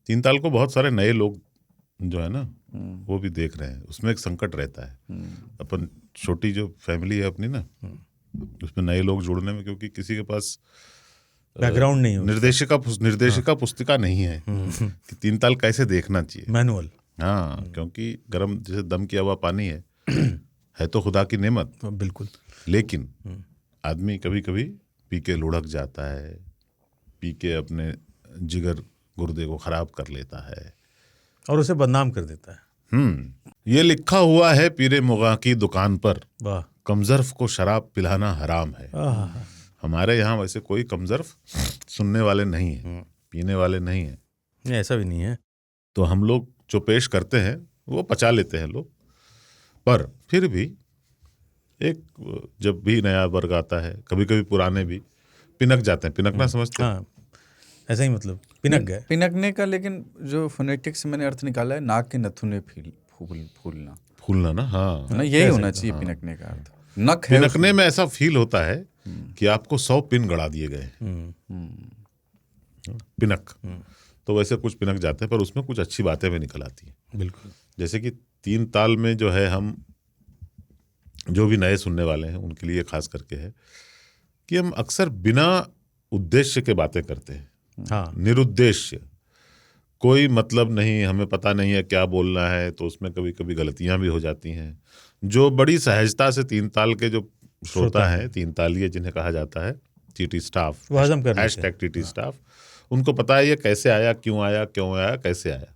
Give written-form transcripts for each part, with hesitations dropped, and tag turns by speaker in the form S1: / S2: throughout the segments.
S1: तीन ताल को बहुत सारे नए लोग जो है ना वो भी देख रहे हैं, उसमें एक संकट रहता है। अपन छोटी जो फैमिली है अपनी ना, उसमें नए लोग जुड़ने में, क्योंकि किसी के पास
S2: बैकग्राउंड नहीं है,
S1: निर्देशिका पुस्तिका नहीं है कि तीन ताल कैसे देखना चाहिए,
S2: मैनुअल।
S1: हाँ, क्योंकि गरम जैसे दम किया हुआ पानी है तो खुदा की नेमत,
S2: बिल्कुल।
S1: लेकिन आदमी कभी कभी पी के लुढ़क जाता है, पी के अपने जिगर गुर्दे को खराब कर लेता है
S2: और उसे बदनाम कर देता है।
S1: ये लिखा हुआ है पीरे मुगा की दुकान पर,
S2: वाह।
S1: कमजर्फ को शराब पिलाना हराम है। हमारे यहाँ वैसे कोई कमजर्फ सुनने वाले नहीं है, पीने वाले नहीं है,
S2: ऐसा भी नहीं है।
S1: तो हम लोग जो पेश करते हैं वो पचा लेते हैं लोग, पर फिर भी एक जब भी नया वर्ग आता है, कभी कभी पुराने भी पिनक जाते हैं। पिनकना समझते हैं?
S2: हाँ, ऐसा ही मतलब पिनक गए,
S3: पिनकने का। लेकिन जो फोनेटिक्स से मैंने अर्थ निकाला है, नाक के नथुने फूलना,
S1: फूलना ना, हाँ
S3: ना, यही होना चाहिए पिनकने का अर्थ। नक है
S1: पिनकने में ऐसा फील होता है कि आपको 100 पिन गड़ा दिए गए, पिनक। तो वैसे कुछ पिनक जाते हैं, पर उसमें कुछ अच्छी बातें भी निकल आती हैं।
S2: बिल्कुल।
S1: जैसे कि तीन ताल में जो है, हम जो भी नए सुनने वाले हैं उनके लिए खास करके है कि हम अक्सर बिना उद्देश्य के बातें करते हैं।
S2: हाँ,
S1: निरुद्देश्य, कोई मतलब नहीं, हमें पता नहीं है क्या बोलना है, तो उसमें कभी कभी गलतियां भी हो जाती हैं, जो बड़ी सहजता से तीन ताल के जो श्रोता हैं, तीन तालिये जिन्हें कहा जाता है, TT staff, hashtag TT staff, उनको पता है ये कैसे आया, क्यों आया, कैसे आया।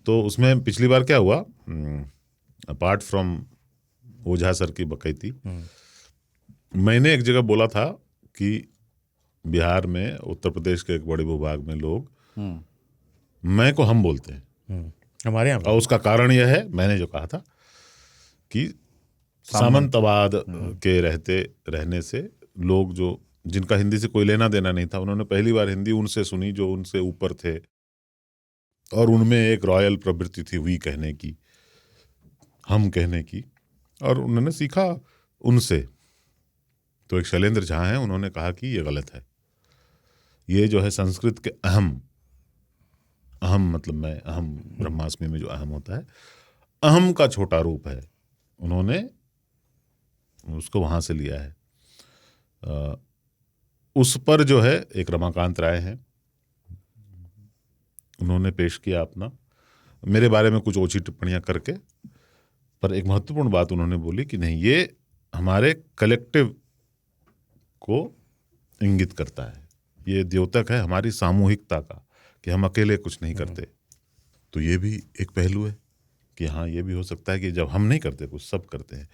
S1: तो उसमें पिछली बार क्या हुआ, अपार्ट फ्रॉम ओझा सर की बकैती, मैंने एक जगह बोला था कि बिहार में, उत्तर प्रदेश के एक बड़े भूभाग में लोग मैं को हम बोलते हैं,
S2: हमारे यहाँ।
S1: और उसका कारण यह है, मैंने जो कहा था कि सामंतवाद के रहने से लोग जो, जिनका हिंदी से कोई लेना देना नहीं था, उन्होंने पहली बार हिंदी उनसे सुनी जो उनसे ऊपर थे, और उनमें एक रॉयल प्रवृत्ति थी वी कहने की, हम कहने की, और उन्होंने सीखा उनसे। तो एक शैलेंद्र झा हैं, उन्होंने कहा कि ये गलत है, ये जो है संस्कृत के अहम मतलब मैं, अहम ब्रह्मास्मि में जो अहम होता है, अहम का छोटा रूप है, उन्होंने उसको वहां से लिया है। उस पर जो है एक रमाकांत राय हैं, उन्होंने पेश किया अपना, मेरे बारे में कुछ ओछी टिप्पणियां करके, पर एक महत्वपूर्ण बात उन्होंने बोली कि नहीं, ये हमारे कलेक्टिव को इंगित करता है, ये द्योतक है हमारी सामूहिकता का, कि हम अकेले कुछ नहीं करते। तो ये भी एक पहलू है कि हाँ, ये भी हो सकता है कि जब हम नहीं करते कुछ, सब करते हैं।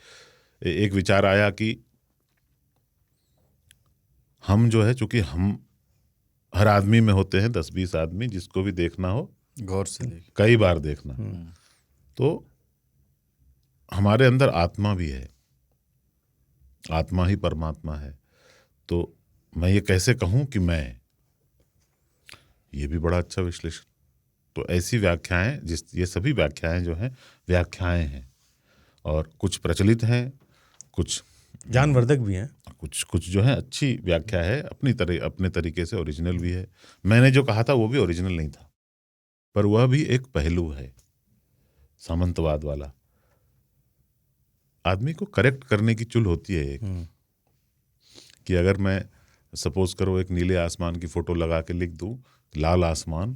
S1: एक विचार आया कि हम जो है, चूंकि हम हर आदमी में होते हैं 10-20 आदमी, जिसको भी देखना हो
S3: गौर से
S1: कई बार देखना, तो हमारे अंदर आत्मा भी है, आत्मा ही परमात्मा है। तो मैं ये कैसे कहूं कि मैं, ये भी बड़ा अच्छा विश्लेषण। तो ऐसी व्याख्याएं, ये सभी व्याख्याएं जो हैं, व्याख्याएं हैं, और कुछ प्रचलित हैं, कुछ
S2: ज्ञानवर्धक भी हैं,
S1: कुछ जो है अच्छी व्याख्या है, अपने तरीके से ओरिजिनल भी है। मैंने जो कहा था वो भी ओरिजिनल नहीं था, पर वह भी एक पहलू है सामंतवाद वाला। आदमी को करेक्ट करने की चुल होती है एक, कि अगर मैं सपोज करो एक नीले आसमान की फोटो लगा के लिख दूं लाल आसमान,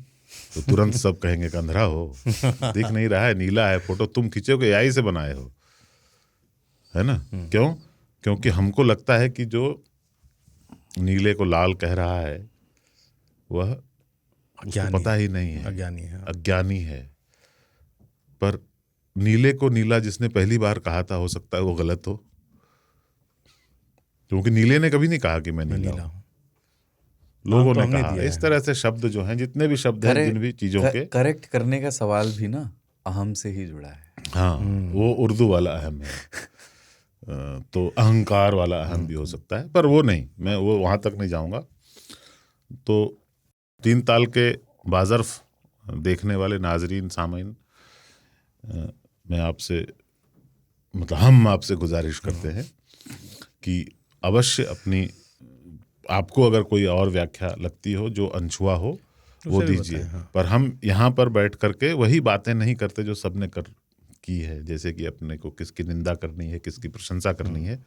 S1: तो तुरंत सब कहेंगे कि अंधेरा हो, दिख नहीं रहा है, नीला है, फोटो तुम खींचोगे एआई से बनाए हो, है ना? क्यों? क्योंकि हमको लगता है कि जो नीले को लाल कह रहा है वह उसको पता ही नहीं है, अज्ञानी है। पर नीले को नीला जिसने पहली बार कहा था, हो सकता है वो गलत हो, क्योंकि नीले ने कभी नहीं कहा कि मैं नीला हूं, लोगों ने कहा। इस तरह से शब्द जो हैं, जितने भी शब्द हैं, जिन भी चीजों के
S3: करेक्ट करने का सवाल भी ना अहम से ही जुड़ा है।
S1: हाँ, वो उर्दू वाला अहम है, तो अहंकार वाला अहम भी हो सकता है, पर वो नहीं, मैं वो वहां तक नहीं जाऊंगा। तो तीन ताल के बाज़र्फ देखने वाले नाजरीन, सामीन, मैं आपसे, मतलब हम आपसे गुजारिश करते हैं कि अवश्य अपनी, आपको अगर कोई और व्याख्या लगती हो जो अनछुआ हो, वो
S2: उसे भी
S1: दीजिए।
S2: बताएं, हाँ।
S1: पर हम यहाँ पर बैठ करके वही बातें नहीं करते जो सबने की है, जैसे कि अपने को किसकी निंदा करनी है, किसकी प्रशंसा करनी है।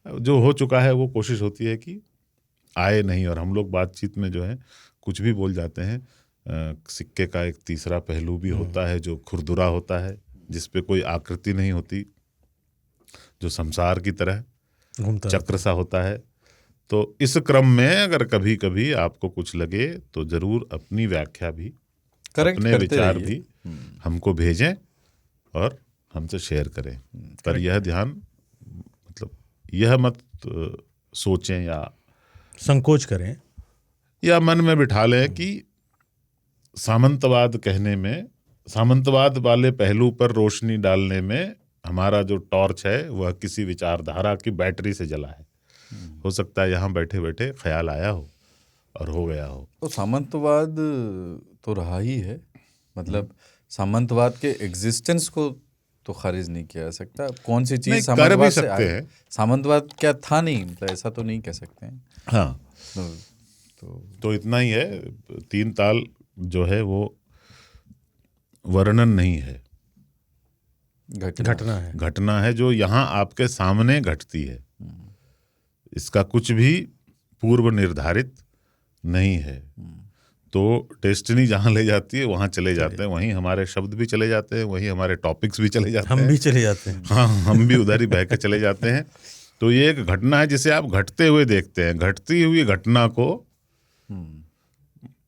S1: जो हो चुका है वो कोशिश होती है कि आए नहीं, और हम लोग बातचीत में जो है कुछ भी बोल जाते हैं। सिक्के का एक तीसरा पहलू भी होता है जो खुरदुरा होता है, जिसपे कोई आकृति नहीं होती, जो संसार की तरह
S2: घूमता
S1: चक्र सा होता है। तो इस क्रम में अगर कभी कभी आपको कुछ लगे तो जरूर अपनी व्याख्या भी,
S3: करेक्ट
S1: अपने
S3: करते
S1: विचार
S3: रहिए।
S1: भी हमको भेजें और हमसे शेयर करें। पर यह ध्यान, मतलब यह मत सोचें
S2: संकोच करें।
S1: या मन में बिठा लें कि सामंतवाद कहने में, सामंतवाद वाले पहलू पर रोशनी डालने में हमारा जो टॉर्च है वह किसी विचारधारा की बैटरी से जला है। हो सकता है यहाँ बैठे बैठे ख्याल आया हो और हो गया हो।
S3: तो सामंतवाद तो रहा ही है, मतलब सामंतवाद के एग्जिस्टेंस को तो खारिज नहीं किया जा सकता। कौन सी
S1: नहीं,
S3: चीज
S1: कर भी
S3: सामंतवाद से
S1: सकते
S3: आई?
S1: हैं।
S3: सामंतवाद क्या था नहीं, मतलब ऐसा तो नहीं कह सकते हैं।
S1: हाँ, तो इतना ही है, 3 ताल जो है वो वर्णन नहीं है, घटना है जो यहाँ आपके सामने घटती है। इसका कुछ भी पूर्व निर्धारित नहीं है। तो डेस्टिनी जहाँ ले जाती है वहाँ चले जाते हैं, वहीं हमारे शब्द भी चले जाते हैं, वहीं हमारे टॉपिक्स भी चले जाते हैं,
S2: हम भी चले जाते हैं।
S1: हाँ, हम भी उधर ही बह के चले जाते हैं। तो ये एक घटना है जिसे आप घटते हुए देखते हैं। घटती हुई घटना को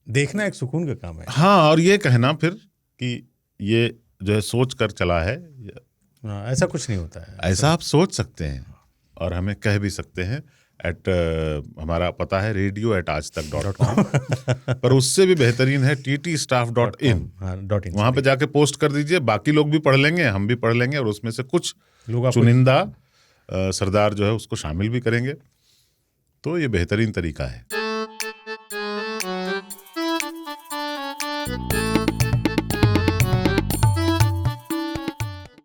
S2: देखना एक सुकून का काम है।
S1: हाँ, और ये कहना फिर कि ये जो है सोच कर चला है,
S2: हाँ, ऐसा कुछ नहीं होता है।
S1: ऐसा आप सोच सकते हैं और हमें कह भी सकते हैं। हमारा पता है radio@aajtak.com, पर उससे भी बेहतरीन है ttstaff.in। वहाँ पे जाके पोस्ट कर दीजिए, बाकी लोग भी पढ़ लेंगे, हम भी पढ़ लेंगे, और उसमें से कुछ
S2: लोग
S1: चुनिंदा सरदार जो है उसको शामिल भी करेंगे। तो ये बेहतरीन तरीका है।